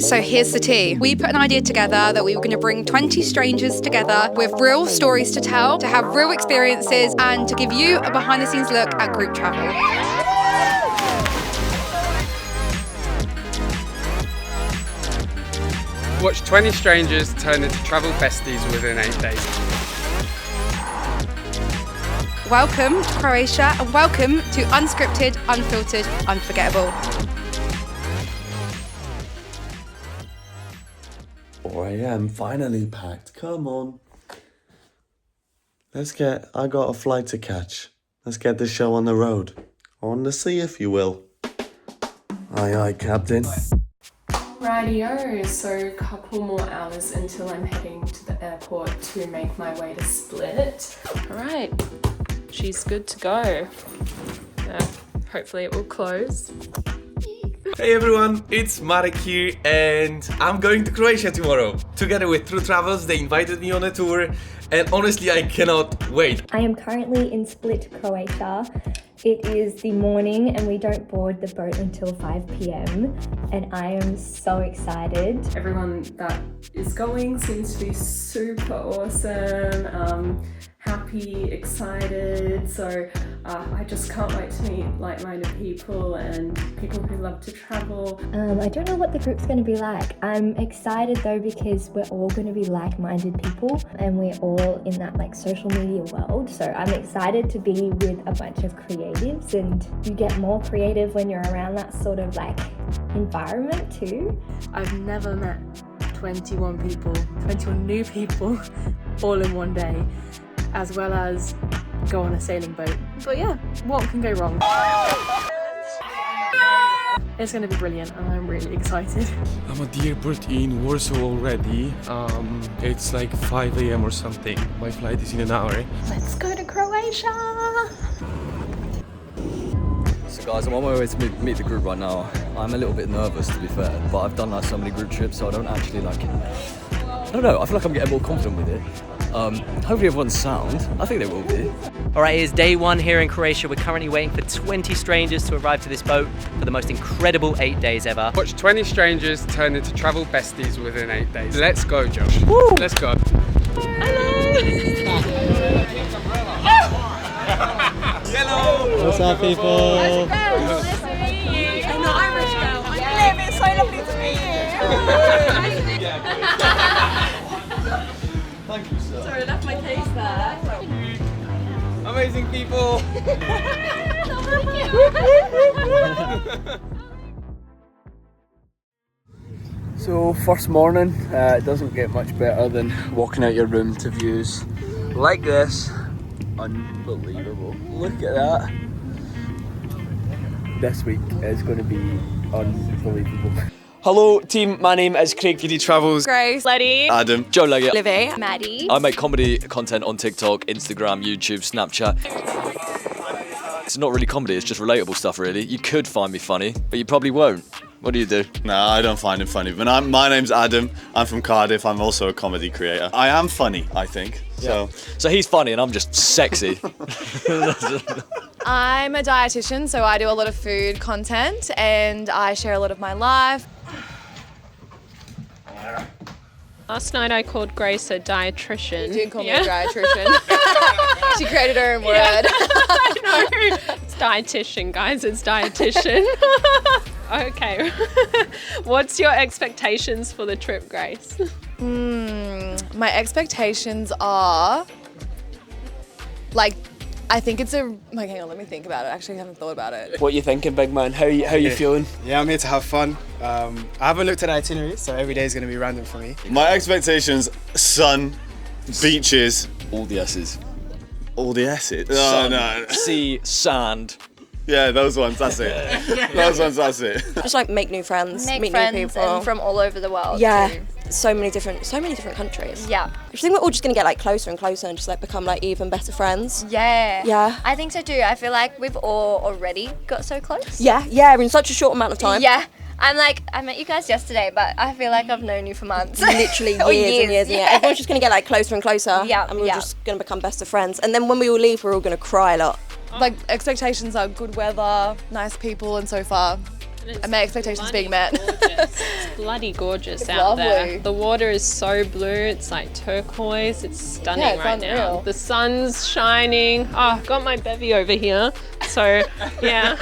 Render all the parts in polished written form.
So here's the tea. We put an idea together that we were going to bring 20 strangers together with real stories to tell, to have real experiences, and to give you a behind-the-scenes look at group travel. Watch 20 strangers turn into travel besties within 8 days. Welcome to Croatia and welcome to Unscripted, Unfiltered, Unforgettable. I am finally packed. Come on. I got a flight to catch. Let's get this show on the road. On the sea, if you will. Aye, aye, Captain. Rightio, so a couple more hours until I'm heading to the airport to make my way to Split. Alright, she's good to go. Hopefully it will close. Hey everyone, it's Marek here and I'm going to Croatia tomorrow. Together with TruTravels, they invited me on a tour and honestly I cannot wait. I am currently in Split, Croatia. It is the morning and we don't board the boat until 5 p.m. and I am so excited. Everyone that is going seems to be super awesome, happy, excited, so I just can't wait to meet like-minded people and people who love to travel. I don't know what the group's going to be like. I'm excited though because we're all going to be like-minded people and we're all in that social media world, so I'm excited to be with a bunch of creatives, and you get more creative when you're around that sort of environment too. I've never met 21 new people all in one day, as well as go on a sailing boat. But yeah, what can go wrong? It's going to be brilliant and I'm really excited. I'm at the airport in Warsaw already. It's like 5 a.m. or something. My flight is in an hour. Let's go to Croatia! So guys, I'm on my way to meet the group right now. I'm a little bit nervous to be fair, but I've done so many group trips, so I don't actually I don't know, I feel like I'm getting more confident with it. Hopefully everyone's sound. I think they will be. Alright, it's day one here in Croatia. We're currently waiting for 20 strangers to arrive to this boat for the most incredible 8 days ever. Watch 20 strangers turn into travel besties within 8 days. Let's go, Josh. Woo! Let's go. Hello! What's up, people? Nice to meet you. I'm an Irish girl. I'm Liv. It's so lovely to meet you. Thank you, sir. Sorry, I left my case there. Amazing people! So first morning, it doesn't get much better than walking out your room to views like this. Unbelievable. Look at that. This week is going to be unbelievable. Hello team, my name is Craig. TruTravels. Grace. Letty. Adam. Joe Leggett. Livy. Maddie. I make comedy content on TikTok, Instagram, YouTube, Snapchat. It's not really comedy, it's just relatable stuff really. You could find me funny, but you probably won't. What do you do? No, I don't find him funny. But my name's Adam. I'm from Cardiff. I'm also a comedy creator. I am funny, I think. So he's funny and I'm just sexy. I'm a dietitian, so I do a lot of food content and I share a lot of my life. Last night I called Grace a dietitian. You did call me a dietitian. She created her own word. I know. It's dietitian, guys. It's dietitian. Okay. What's your expectations for the trip, Grace? My expectations are I think it's hang on, let me think about it. Actually, I haven't thought about it. What you thinking, big man? How you feeling? Yeah, I'm here to have fun. I haven't looked at the itinerary, so every day is going to be random for me. My expectations: sun, beaches, All the S's. all the S's. Sun, No. sea, sand. Yeah, those ones. That's it. Those ones. That's it. Just make new friends, meet friends new people, and from all over the world. yeah, too. so many different countries. Yeah. I think we're all just gonna get closer and closer and just become even better friends. Yeah. Yeah. I think so too. I feel like we've all already got so close. Yeah, in such a short amount of time. Yeah. I met you guys yesterday, but I feel like I've known you for months. Literally years Or and years. yeah. Yeah. Everyone's just gonna get closer and closer. Yeah, And we're yeah. just gonna become best of friends. And then when we all leave, we're all gonna cry a lot. Expectations are good weather, nice people, and so far and my expectations being met. It's bloody gorgeous It's out lovely. there. The water is so blue, it's like turquoise, it's stunning Yeah, it's right now. unreal. The sun's shining. Oh, I've got my bevy over here. So, yeah.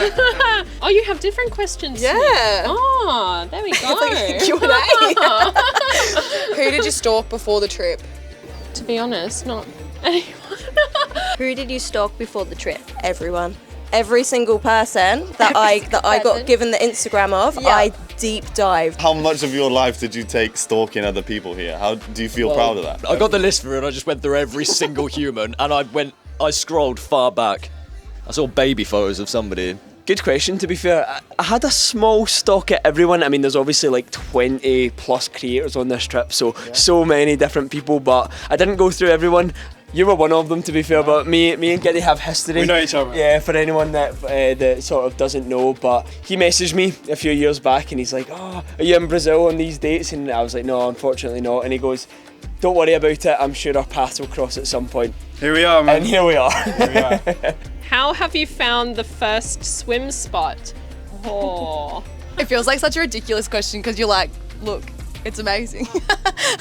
Oh, you have different questions too. Yeah. Oh, there we go. It's like a Q&A. Who did you stalk before the trip? To be honest, not anyone. Who did you stalk before the trip? Everyone. Every single person that I got given the Instagram of, I deep dived. How much of your life did you take stalking other people here? How do you feel proud of that? I got the list for it and I just went through every single human and I scrolled far back. I saw baby photos of somebody. Good question, to be fair. I had a small stalk at everyone. I mean, there's obviously like 20 plus creators on this trip, so many different people, but I didn't go through everyone. You were one of them, to be fair, but me and Giddy have history. We know each other. Yeah, for anyone that sort of doesn't know, but he messaged me a few years back and he's like, oh, are you in Brazil on these dates? And I was like, no, unfortunately not. And he goes, don't worry about it, I'm sure our paths will cross at some point. Here we are, man. And here we are. Here we are. How have you found the first swim spot? Oh. It feels like such a ridiculous question because you're like, look, it's amazing.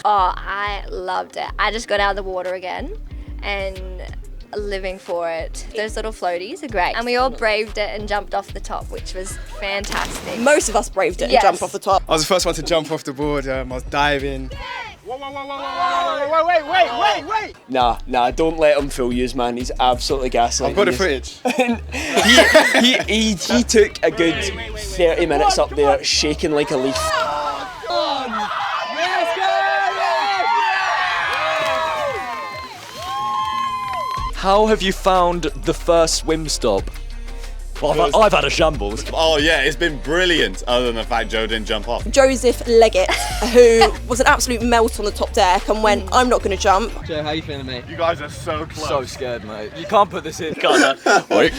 Oh, I loved it. I just got out of the water again and living for it. Those little floaties are great. And we all braved it and jumped off the top, which was fantastic. Most of us braved it and Yes. jumped off the top. I was the first one to jump off the board. I was diving. Wait. Nah, don't let him fool you, man. He's absolutely gaslighting. I've got the you. footage. he took a good 30 minutes up there shaking like a leaf. How have you found the first swim stop? Well, I've had a shambles. Oh yeah, it's been brilliant, other than the fact Joe didn't jump off. Joseph Leggett, who was an absolute melt on the top deck and went, I'm not going to jump. Joe, how you feeling, mate? You guys are so close. So scared, mate. You can't put this in. Can't do it.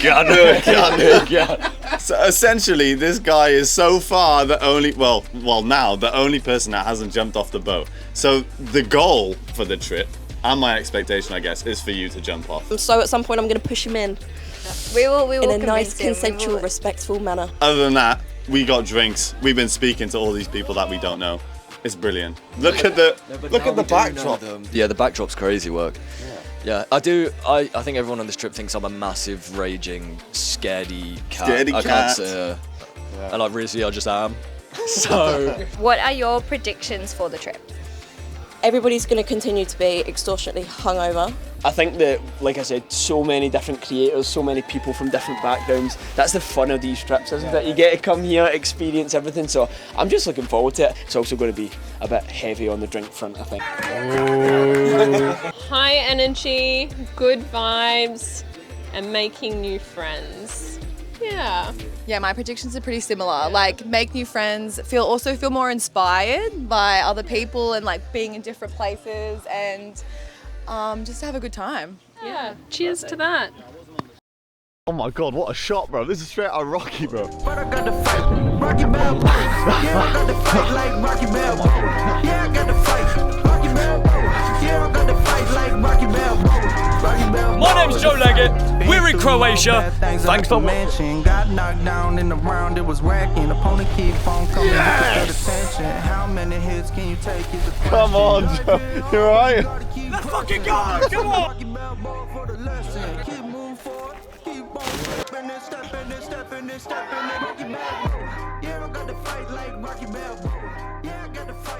So essentially, this guy is so far the only, now the only person that hasn't jumped off the boat. So the goal for the trip, and my expectation, I guess, is for you to jump off. So at some point I'm going to push him in. We will in a nice, convince him. consensual, respectful manner. Other than that, we got drinks. We've been speaking to all these people that we don't know. It's brilliant. Look at the backdrop. Yeah, the backdrop's crazy work. Yeah, I think everyone on this trip thinks I'm a massive, raging, scaredy cat. Scaredy I cat. can't say, and like really, I just am. So. What are your predictions for the trip? Everybody's going to continue to be extortionately hungover. I think that, like I said, so many different creators, so many people from different backgrounds. That's the fun of these trips, isn't it? You get to come here, experience everything. So I'm just looking forward to it. It's also going to be a bit heavy on the drink front, I think. High energy, good vibes, and making new friends. Yeah. Yeah, my predictions are pretty similar. Like, make new friends, feel more inspired by other people and like being in different places and just have a good time. Yeah. Cheers to that. Oh my god, what a shot, bro. This is straight out of Rocky, bro. But I got to fight, Rocky Balboa. Yeah, I got to fight like Rocky Balboa. Yeah, I got to fight, Rocky Balboa. Yeah, I got to fight like Rocky Balboa. Rocky Balboa. My name's Joe Leggett. We're in Croatia. Thanks for watching. Got knocked down in the round, it was racking. Opponent keep on coming with the attention. How many hits can you take? Come on, Joe. You alright? Let's fucking go! Come on! Rocky Balboa for the lesson. Keep moving forward. Keep on stepping and stepping and stepping and stepping. Rocky Balboa. Yeah, I got to fight like Rocky Balboa. Yeah, I got to fight.